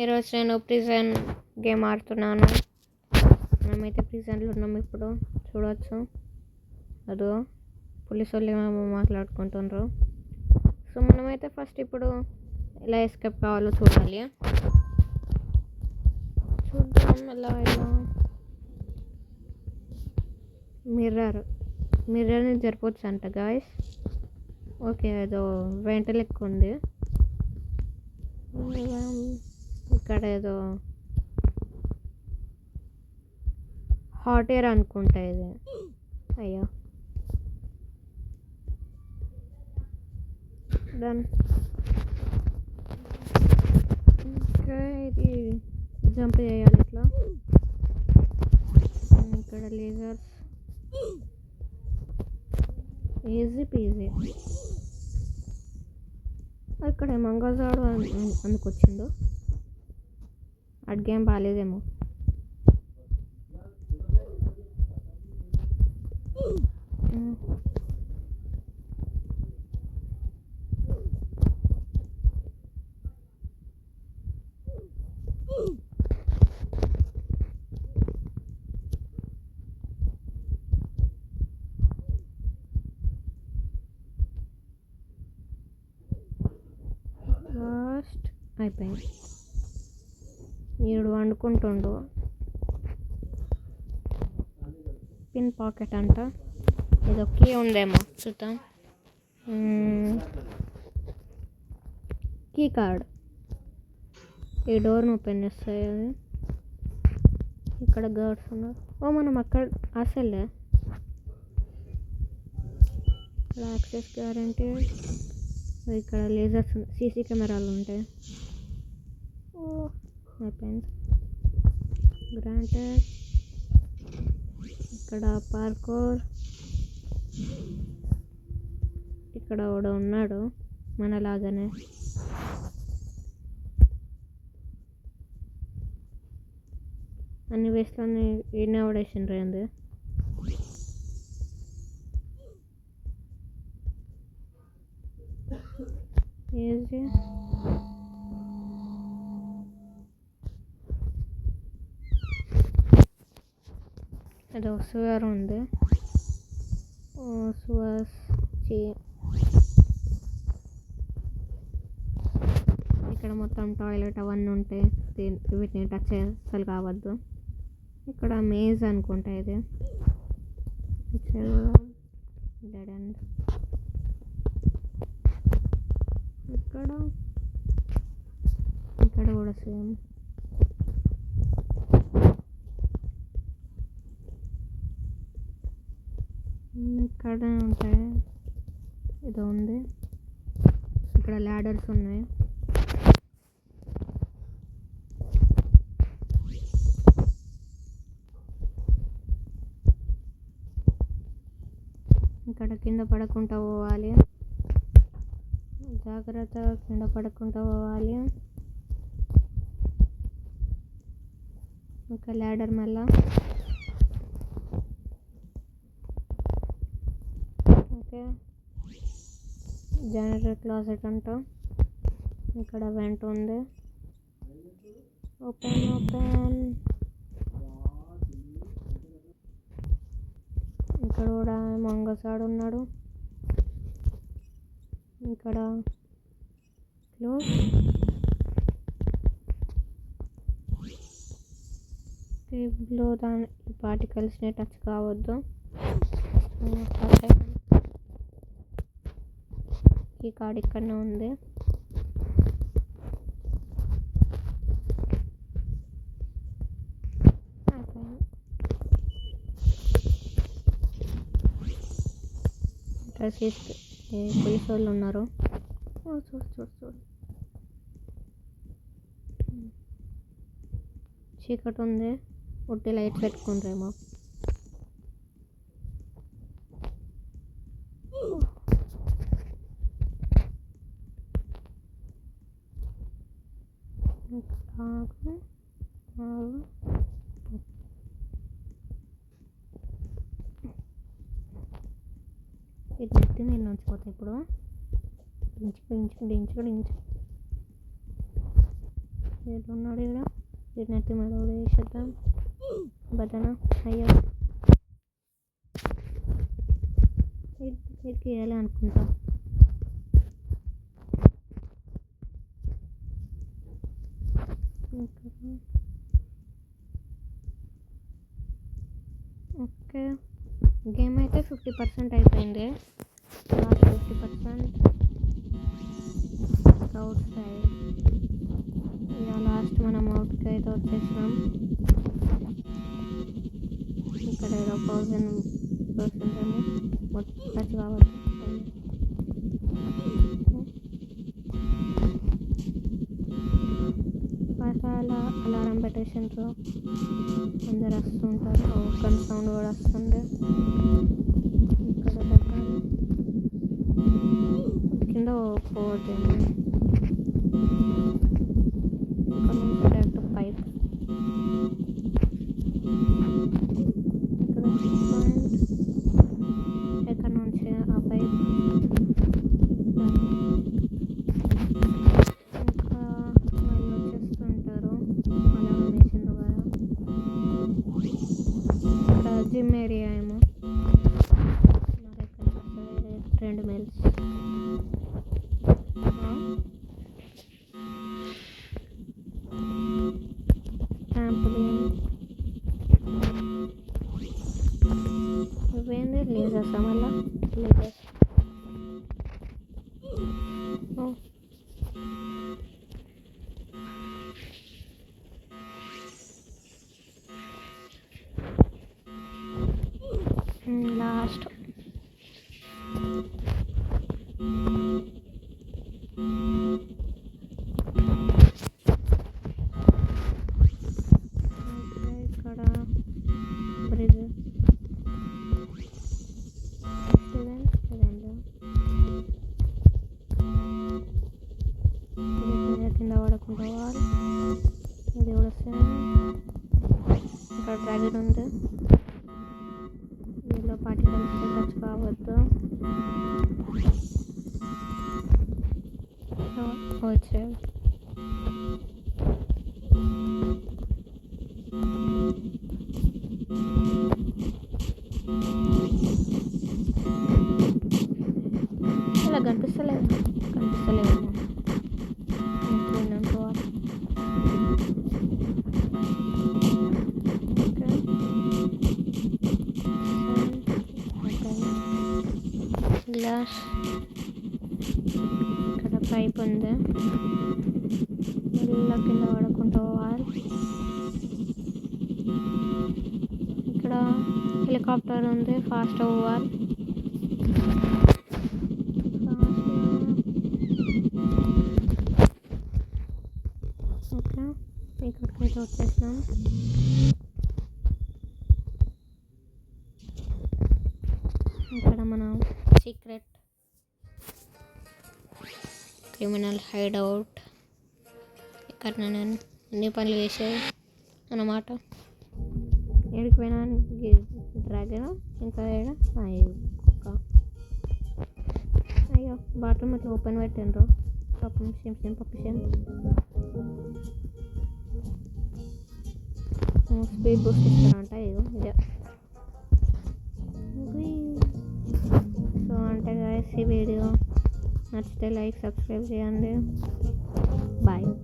ఈరోజు నేను prison game ఆడుతున్నాను. మనమైతే ప్రిజన్లో ఉన్నాం. ఇప్పుడు చూడవచ్చు, అదో పోలీసు వాళ్ళు ఏమో మాట్లాడుకుంటున్నారు. సో మనమైతే ఫస్ట్ ఇప్పుడు ఎలా ఎస్కేప్ కావాలో చూడాలి. చూద్దాం ఎలా మిర్రర్ని జరపవచ్చు అంట గాయస్. ఓకే, ఏదో వెంట లెక్క ఉంది. ఇక్కడ ఏదో హాట్ ఎయిర్ అనుకుంటా ఇది. అయ్యో డన్. ఇంకా ఇది జంప్ చేయాలి ఇట్లా. ఇక్కడ లేజర్స్ ఈజీ పీజీ. ఇక్కడ మంగళాడు అందుకొచ్చిండు. అడ్ గేమ్ బాగాలేదేమో. లాస్ట్ అయిపోయింది. ఈడు వండుకుంటుండు. పిన్ పాకెట్ అంట. ఏదో కీ ఉందేమో చూద్దాం. Key card. ఈ డోర్ని ఓపెన్ చేస్తాయి అది. ఇక్కడ గర్డ్స్ ఉన్నారు. ఓ మనం అక్కడ అసలే యాక్సెస్ గ్యారంటీ. ఇక్కడ లేజర్స్ సీసీ కెమెరాలు ఉంటాయి. అయిపోయింది. గ్రాంటెడ్. ఇక్కడ పార్కోర్. ఇక్కడ కూడా ఉన్నాడు మనలాగానే. అన్ని వేసుకొని ఈయన పడేసిండ్రు ఏంది. ఈజీ. ఏదో సువర్ ఉంది. సువర్స్ ఇక్కడ మొత్తం టాయిలెట్ అవన్నీ ఉంటాయి. వీటిని టచ్ అసలు కావద్దు. ఇక్కడ మేజ్ అనుకుంటా ఇది. Dead end. ఇక్కడ కూడా సేమ్. ఇక్కడ ఉంటాయి. ఏదో ఉంది. ఇక్కడ ల్యాడర్స్ ఉన్నాయి. ఇక్కడ కింద పడకుండా పోవాలి. జాగ్రత్త, కింద పడకుండా పోవాలి. ఇంకా ల్యాడర్ మళ్ళా. ఓకే, జనరేటర్ క్లాసెట్ అంట. ఇక్కడ వెంట ఉంది. ఓపెన్. ఇక్కడ కూడా మంగసాడు ఉన్నాడు. ఇక్కడ క్లోజ్. టేబుల్లో దాని పార్టికల్స్ని టచ్ కావద్దు. ఈ కార్డ్ ఇక్కడనే ఉంది. ఇక్కడ పోలీసు వాళ్ళు ఉన్నారు. చూడు చీకటి ఉంది. ఉట్టి లైట్ పెట్టుకుంటారేమో. ఇది నెత్తి మీద ఉంచిపోతాయి. ఇప్పుడు డించు వీడు ఉన్నాడు ఇక్కడ. వీడినైతే మళ్ళీ కూడా వేసేద్దాం. బదన అయ్యో వీడికి వేయాలి అనుకుంటా. ఓకే, గేమ్ అయితే 50% అయిపోయింది. Last 50% out side. ఇక లాస్ట్ మనం అవుట్కి అయితే వచ్చేసినాం. ఇక్కడ ఏదో 1000% ఏమో టచ్ కావచ్చు. అలారం పెట్టేసిండ్రు, అందరు వస్తుంటారు. ఓపెన్ సౌండ్ కూడా వస్తుంది. ఇక్కడ దగ్గర కింద పోతుంది. ఇక్కడ నుంచి డైరెక్ట్ పైప్. ఇక్కడ నుంచి ఆ పైప్ ఇంకా వాళ్ళు వచ్చేస్తుంటారు. అలారం వేసిండ్రు కదా. ఇక్కడ జిమ్ ఏరియా ఏమో. నాకు ఎక్కడ 2 మైల్స్. ఇవేంది లేజర్స్ మళ్ళా లేజర్స్. లాస్ట్ ఇక్కడ బ్రిడ్జ్. కింద పడకుండా పోవాలి. ఇది కూడా సేమ్. ఇక్కడ డ్రాగన్ ఉంది. దీనిలో పార్టికల్స్ టచ్ కావద్దు. వచ్చాయి. ఇలా కనిపిస్తలేదు. గ్లాస్. ఇక్కడ పైప్ ఉంది. మెల్ల కింద పడకుండా పోవాలి. ఇక్కడ హెలికాప్టర్ ఉంది. ఫాస్ట్ పోవాలి. ఓకే, ఇక్కడికైతే వచ్చేసినాం. ఇక్కడ మన సీక్రెట్ క్రిమినల్ హైడ్ అవుట్. ఇక్కడ నేను అన్ని పనులు చేసేది అన్నమాట. ఎక్కడికి పోయినా డ్రాగన్ ఇంకా కుక్క. అయ్యో బాత్రూమ్ ఇట్లా ఓపెన్ పెట్టిండ్రు. పాపం పప్పిషం. స్పీడ్ బూస్ట్ ఇస్తారంట. ఇదే సో అంటే గాయస్, ఈ వీడియో నచ్చితే లైక్, సబ్స్క్రైబ్ చేయండి. బాయ్.